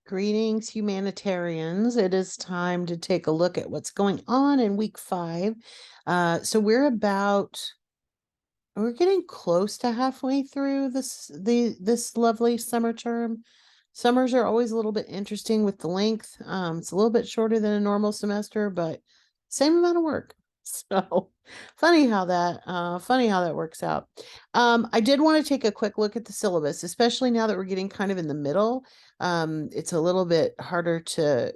Greetings, humanitarians. It is time to take a look at what's going on in week 5. So we're getting close to halfway through this lovely summer term. Summers are always a little bit interesting with the length. It's a little bit shorter than a normal semester, but same amount of work. So funny how that works out. I did want to take a quick look at the syllabus, especially now that we're getting kind of in the middle. It's a little bit harder to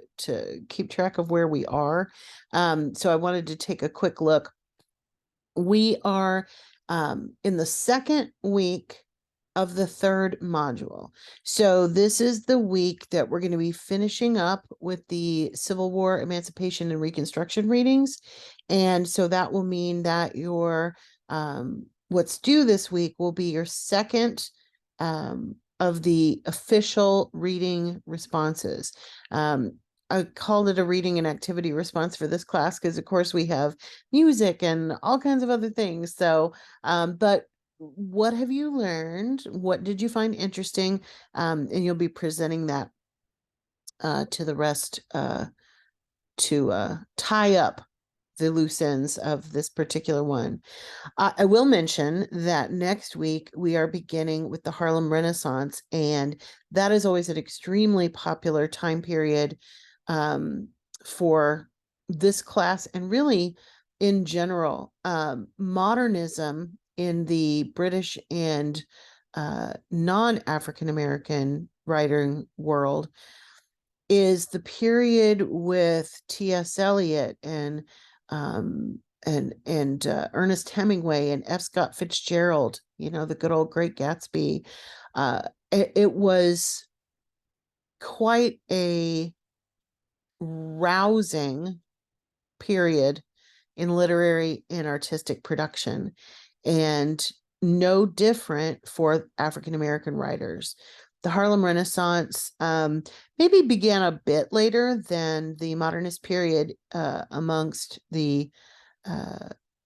keep track of where we are. So I wanted to take a quick look. We are in the second week of the third module. So this is the week that we're going to be finishing up with the Civil War, Emancipation, and Reconstruction readings. And so that will mean that your what's due this week will be your second of the official reading responses. I called it a reading and activity response for this class because, of course, we have music and all kinds of other things. So, but what have you learned? What did you find interesting? And you'll be presenting that to the rest to tie up the loose ends of this particular one. I will mention that next week we are beginning with the Harlem Renaissance, and that is always an extremely popular time period for this class and really in general. Modernism in the British and non-African American writing world is the period with T.S. Eliot and Ernest Hemingway and F. Scott Fitzgerald, the good old Great Gatsby. It was quite a rousing period in literary and artistic production, and no different for African American writers. The Harlem Renaissance maybe began a bit later than the modernist period amongst the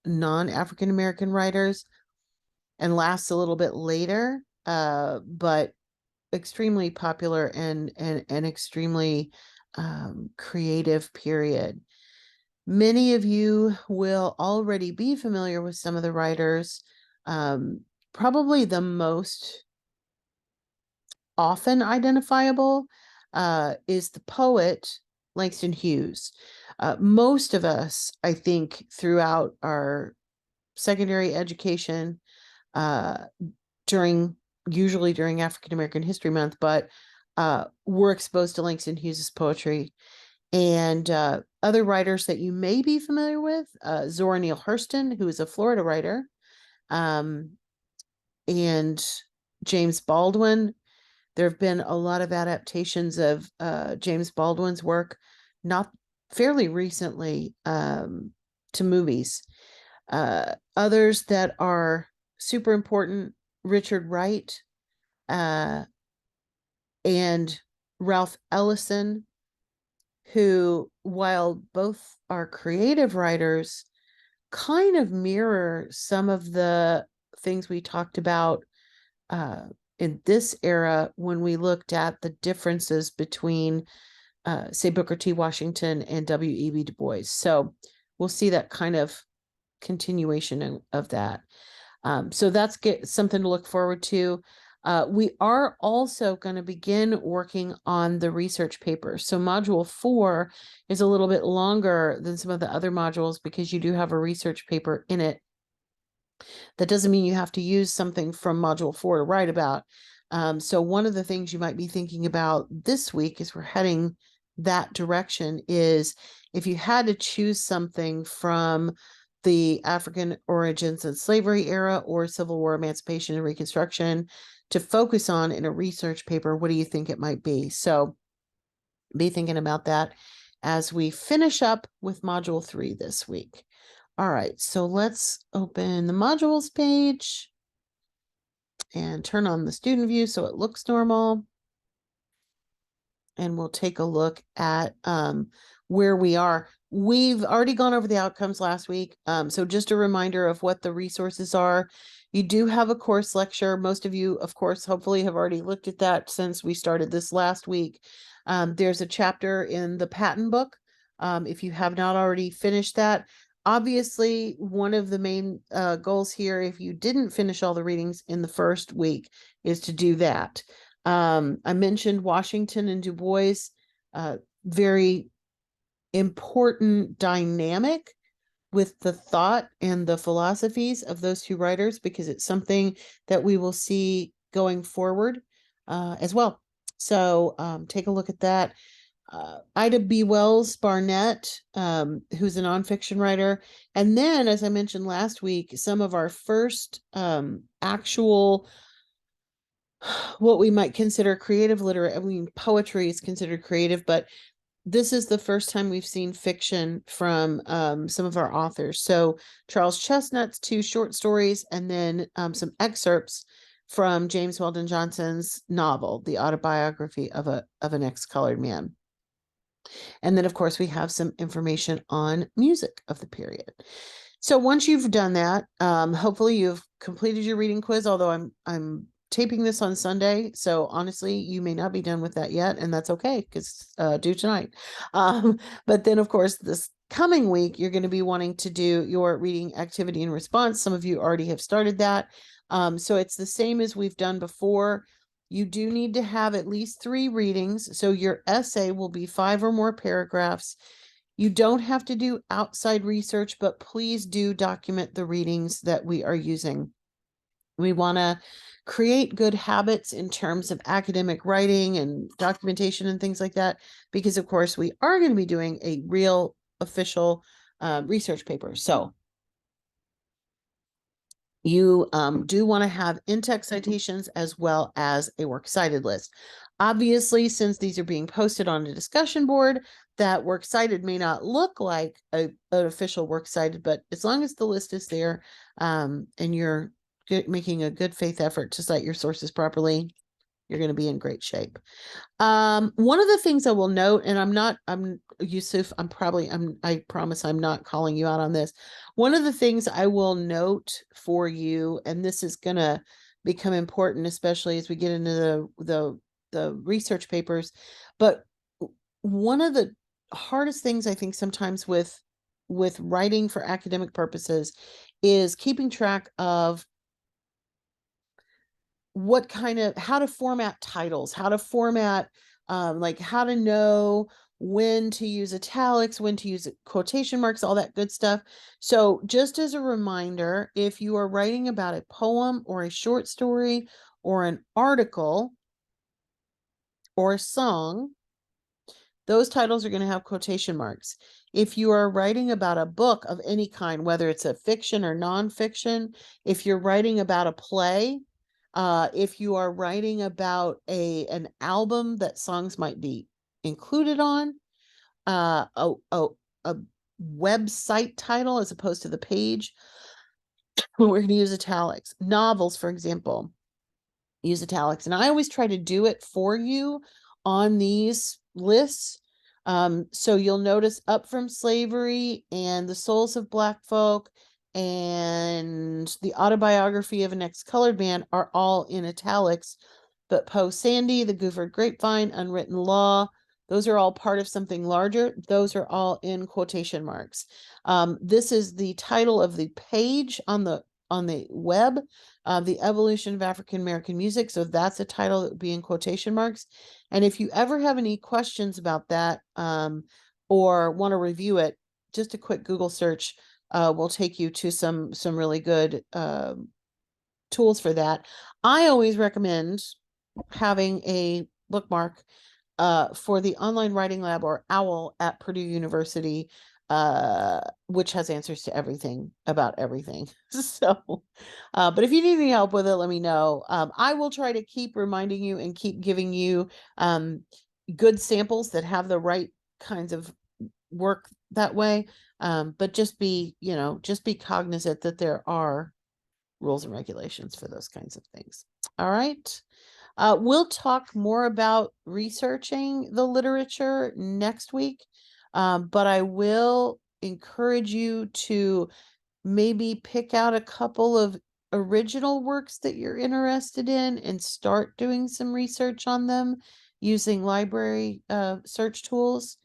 non-African American writers, and lasts a little bit later, but extremely popular and extremely creative period. Many of you will already be familiar with some of the writers. Probably the most often identifiable is the poet Langston Hughes. Most of us, I think, throughout our secondary education, usually during African American History Month, but were exposed to Langston Hughes' poetry. And other writers that you may be familiar with, Zora Neale Hurston, who is a Florida writer, and James Baldwin. There have been a lot of adaptations of James Baldwin's work, not fairly recently, to movies. Others that are super important, Richard Wright and Ralph Ellison, who, while both are creative writers, kind of mirror some of the things we talked about in this era when we looked at the differences between, say, Booker T. Washington and W.E.B. Du Bois. So we'll see that kind of continuation of that. So that's something to look forward to. We are also going to begin working on the research paper. So module 4 is a little bit longer than some of the other modules because you do have a research paper in it. That doesn't mean you have to use something from module 4 to write about. So one of the things you might be thinking about this week as we're heading that direction is if you had to choose something from the African origins and slavery era or Civil War, Emancipation, and Reconstruction to focus on in a research paper, what do you think it might be? So be thinking about that as we finish up with module 3 this week. All right, so let's open the modules page and turn on the student view so it looks normal. And we'll take a look at where we are. We've already gone over the outcomes last week. So just a reminder of what the resources are. You do have a course lecture. Most of you, of course, hopefully have already looked at that since we started this last week. There's a chapter in the patent book. If you have not already finished that, obviously one of the main goals here, if you didn't finish all the readings in the first week, is to do that. I mentioned Washington and Du Bois, very important dynamic with the thought and the philosophies of those two writers, because it's something that we will see going forward as well. So take a look at that. Ida B. Wells Barnett, who's a nonfiction writer. And then, as I mentioned last week, some of our first actual, what we might consider creative literature. I mean, poetry is considered creative, but this is the first time we've seen fiction from some of our authors. So Charles Chestnut's 2 short stories, and then some excerpts from James Weldon Johnson's novel, The Autobiography of an Ex-Colored Man. And then, of course, we have some information on music of the period. So once you've done that, hopefully you've completed your reading quiz, although I'm taping this on Sunday, so honestly, you may not be done with that yet, and that's okay, because due tonight. But then, of course, this coming week, you're going to be wanting to do your reading activity and response. Some of you already have started that. So it's the same as we've done before. You do need to have at least 3 readings, so your essay will be 5 or more paragraphs. You don't have to do outside research, but please do document the readings that we are using. We want to create good habits in terms of academic writing and documentation and things like that, because of course we are going to be doing a real official research paper. So you do want to have in-text citations as well as a works cited list. Obviously, since these are being posted on a discussion board, that works cited may not look like an official works cited, but as long as the list is there and you're making a good faith effort to cite your sources properly, you're going to be in great shape. One of the things I will note, and I'm Yusuf, I promise I'm not calling you out on this. One of the things I will note for you, and this is going to become important, especially as we get into the research papers, but one of the hardest things I think sometimes with writing for academic purposes is keeping track of how to format titles, how to format, like how to know when to use italics, when to use quotation marks, all that good stuff. So just as a reminder, if you are writing about a poem or a short story or an article or a song, those titles are going to have quotation marks. If you are writing about a book of any kind, whether it's a fiction or nonfiction, if you're writing about a play, if you are writing about an album that songs might be included on, a website title as opposed to the page, we're going to use italics. Novels, for example, use italics. And I always try to do it for you on these lists. So you'll notice Up From Slavery and The Souls of Black Folk and The Autobiography of an Ex-Colored Man are all in italics, but Poe Sandy, The Gooford Grapevine, Unwritten Law, those are all part of something larger. Those are all in quotation marks. This is the title of the page on the web, The Evolution of African American Music. So that's a title that would be in quotation marks. And if you ever have any questions about that or want to review it, just a quick Google search will take you to some really good tools for that. I always recommend having a bookmark for the Online Writing Lab, or OWL, at Purdue University, which has answers to everything about everything. So, but if you need any help with it, let me know. I will try to keep reminding you and keep giving you good samples that have the right kinds of work that way. But just be cognizant that there are rules and regulations for those kinds of things. All right. We'll talk more about researching the literature next week, but I will encourage you to maybe pick out a couple of original works that you're interested in and start doing some research on them using library search tools.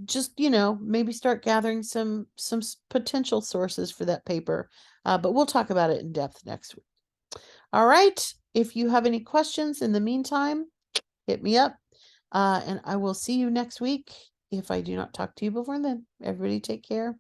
Just, maybe start gathering some potential sources for that paper. But we'll talk about it in depth next week. All right. If you have any questions in the meantime, hit me up. And I will see you next week if I do not talk to you before then. Everybody take care.